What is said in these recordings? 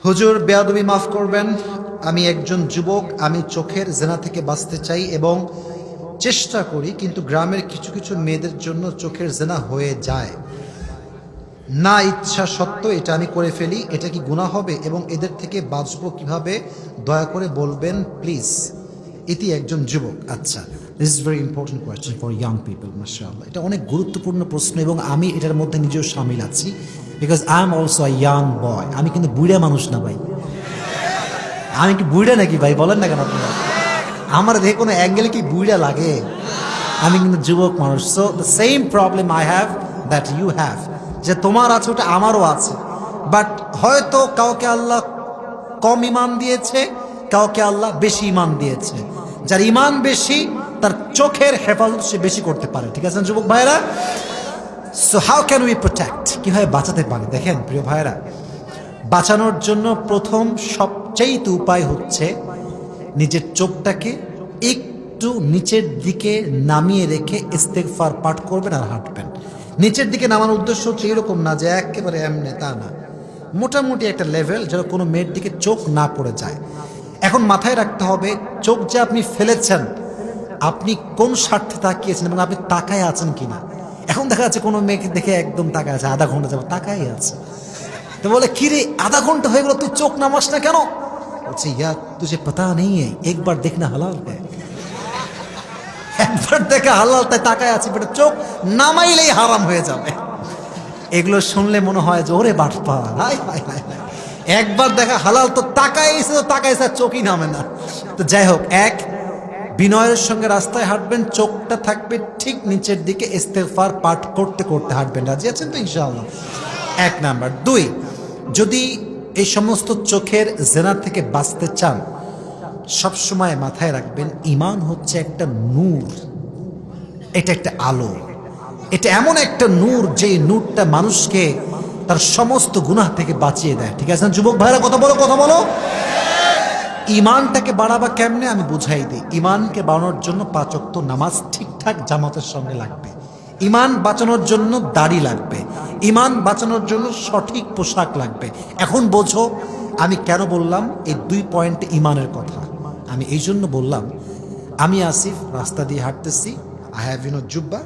হুজুর বেয়াদবি মাফ করবেন, আমি একজন যুবক, আমি চোখের জেনা থেকে বাঁচতে চাই এবং চেষ্টা করি, কিন্তু গ্রামের কিছু কিছু মেয়েদের জন্য চোখের জেনা হয়ে যায়, না ইচ্ছা সত্ত্বেও এটা আমি করে ফেলি, এটা কি গুনাহ হবে এবং এদের থেকে বাঁচবো কিভাবে, দয়া করে বলবেন প্লিজ। এটি একজন যুবক। আচ্ছা, this is very important question for young people. মাশাআল্লাহ, এটা অনেক গুরুত্বপূর্ণ প্রশ্ন এবং আমি এটার মধ্যে নিজেও শামিল আছি, because I am also a young বয়। আমি কিন্তু বুড়া মানুষ না ভাই। আমি কি বুড়া নাকি ভাই? বলেন না কেন আপনারা? আমার দেখে কোনো অ্যাঙ্গেলে কি বুড়া লাগে? আমি কিন্তু যুবক মানুষ। So the same problem I have that you have, যে তোমার আছে ওটা আমারও আছে, বাট হয়তো কাউকে আল্লাহ কম ইমান দিয়েছে, কাউকে আল্লাহ বেশি ইমান দিয়েছে। যার ইমান বেশি তার চোখের হেফাজত সে বেশি করতে পারে। ঠিক আছে যুবক ভাইরা? So how can we protect? কীভাবে বাঁচাতে পারি? দেখেন প্রিয় ভাইরা, বাঁচানোর জন্য প্রথম সবচেয়ে উপায় হচ্ছে নিজের চোখটাকে একটু নিচের দিকে নামিয়ে রেখে ইস্তেগফার পাঠ করবেন আর হাঁটবেন। নিচের দিকে নামানোর উদ্দেশ্য হচ্ছে এরকম না যে একেবারে এমনি, তা না, মোটামুটি একটা লেভেল যেন কোনো মেয়ের দিকে চোখ না পড়ে যায়। এখন মাথায় রাখতে হবে, চোখ যে আপনি ফেলেছেন, আপনি কোন স্বার্থে তাকিয়েছেন এবং আপনি তাকায় আছেন কিনা। এখন দেখা যাচ্ছে কোনো মেয়েকে দেখে একদম তাকায় আছে, আধা ঘন্টা যাবো তাকাই আছে, তো বলে কি রে আধা ঘন্টা হয়ে গেল তুই চোখ নামাস না কেন? বলছে ইয়ার তুঝে পাতা নেই একবার দেখনা হালাল হ্যায়, একবার দেখে হালাল, তাই তাকায় আছি, বেটা চোখ নামাইলেই হারাম হয়ে যাবে। এগুলো শুনলে মনে হয় যে ওরে বাটপা, হাই হাই হাই, একবার দেখা হালাল তো তাকাইছে, তো তাকাইছে, চোখই নামে না। তো যাই হোক, এক, বিনয়ের সঙ্গে রাস্তায় হাঁটবেন, চোখটা থাকবে ঠিক নিচের দিকে, ইস্তেগফার পাঠ করতে করতে হাঁটবেন। রাজি আছেন তো ইনশাআল্লাহ? এক নাম্বার। দুই, যদি এই সমস্ত চোখের জেনা থেকে বাঁচতে চান, সবসময় মাথায় রাখবেন ঈমান হচ্ছে একটা নূর, এটা একটা আলো, এটা এমন একটা নূর যে নূরটা মানুষকে তার সমস্ত গুনাহ থেকে বাঁচিয়ে দেয়। ঠিক আছে যুবক ভাইরা? কথা বলো, কথা বলো। ঈমানটাকে বাড়াবা কেমনে আমি বুঝাই দিই। ঈমানকে বাড়ানোর জন্য 5 ওয়াক্ত নামাজ ঠিকঠাক জামাতের সঙ্গে লাগবে। ঈমান বাঁচানোর জন্য দাড়ি লাগবে। ঈমান বাঁচানোর জন্য সঠিক পোশাক লাগবে। এখন বোঝো আমি কেন বললাম এই 2 পয়েন্ট ঈমানের কথা। আমি এই জন্য বললাম, আমি আসিফ রাস্তা দিয়ে হাঁটতেছি, আই হ্যাভ জুব্বা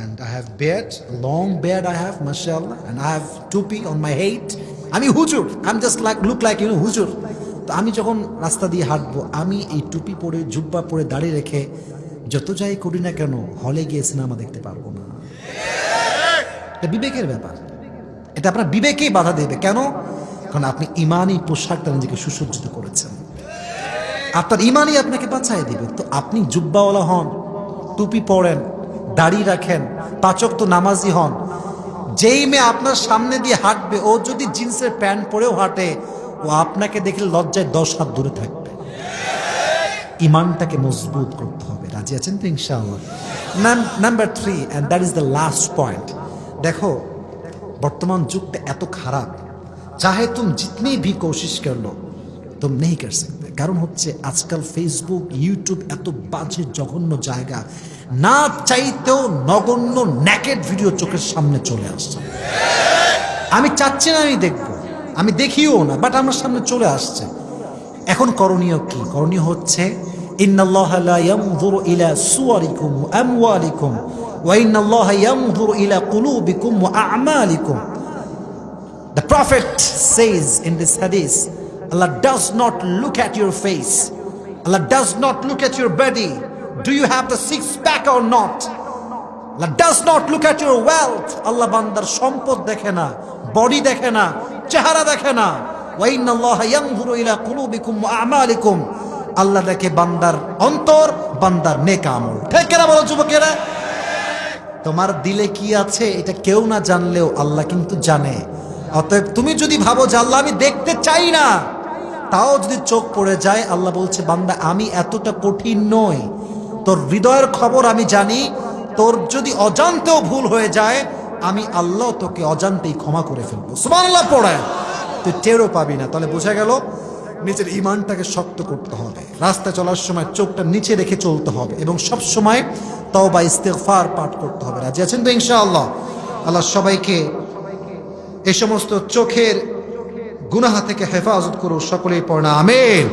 and I have beard, long beard I have, mashallah, and I have tupi on my head. আমি হুজুর, I'm just like look like হুজুর। তো আমি যখন রাস্তা দিয়ে হাঁটবো, আমি এই টুপি পরে, জুব্বা পরে, দাড়ি রেখে যত যাই করি না কেন, হলে গিয়ে সিনেমা দেখতে পারবো না। এটা বিবেকের ব্যাপার, এটা আপনার বিবেকেই বাধা দেবে। কেন? কারণ আপনি ঈমানি পোশাকটা নিজেকে সুসজ্জিত করেছেন, আপনার ঈমানই আপনাকে বাঁচায় দিবে। তো আপনি জুব্বাওয়ালা হন, টুপি পরেন, দাড়ি রাখেন, 5 ওয়াক্ত নামাজি হন, যেই মেয়ে আপনার সামনে দিয়ে হাঁটবে, ও যদি জিন্সের প্যান্ট পরেও হাঁটে, ও আপনাকে দেখলে লজ্জায় 10 হাত দূরে থাকবে। ঈমানটাকে মজবুত করতে হবে। রাজি আছেন তো ইনশাআল্লাহ? Number 3, and that is the last point. দেখো বর্তমান যুগটা এত খারাপ, চাহে তুম জিতনি ভি কোশিশ কর লো তুম নেই কর সকতে। কারণ হচ্ছে আজকাল ফেসবুক, ইউটিউব এত বাজে জঘন্য জায়গা, না চাইতেও নগণ্য ন্যাকেড ভিডিও চোখের সামনে চলে আসছে। আমি চাচ্ছি না আমি দেখবো, আমি দেখিও না, বাট আমার সামনে চলে আসছে। এখন করণীয় কি? করণীয় হচ্ছে ইন্নাল্লাহা লা ইয়ানযুরু ইলা সুওয়ারিকুম ওয়া আমওয়ালিকুম ওয়া ইন্নাল্লাহা ইয়ানযুরু ইলা কুলুবিকুম ওয়া আ'মালিকুম। The Prophet says in this hadith, Allah does not look at your face, Allah does not look at your body, do you have the 6 pack or not, Allah does not look at your wealth, Allah বান্দার সম্পদ দেখে না, body দেখে না, চেহারা দেখে না। ওয়া ইন্নাল্লাহা ইয়ানযুরু ইলা কুলুবিকুম ওয়া আ'মালিকুম, আল্লাহ দেখে বান্দার অন্তর, বান্দার নেক আমল। ঠিক কিনা বলো যুবকেরা? তোমার দিলে কি আছে এটা কেউ না জানলেও আল্লাহ কিন্তু জানে। অতএব তুমি যদি ভাবো যে আল্লাহ আমি দেখতে চাই না, তাও যদি চোখ পড়ে যায়, আল্লাহ বলছে বান্দা আমি এতটা কঠিন নই, তোর হৃদয়ের খবর আমি জানি, তোর যদি অজান্তেও ভুল হয়ে যায়, আমি আল্লাহ তোকে অজান্তেই ক্ষমা করে ফেলবো। সুবহানাল্লাহ পড়ে তুই টেরও পাবি না। তাহলে বোঝা গেল নিজের ঈমানটাকে শক্ত করতে হবে, রাস্তায় চলার সময় চোখটা নিচে রেখে চলতে হবে এবং সব সময় তওবা ইস্তেগফার পাঠ করতে হবে। রাজি আছেন তো ইনশাআল্লাহ? আল্লাহ সবাইকে এই সমস্ত চোখের গুনাহ থেকে হেফাজত করো, সকলেই পড়না আমিন।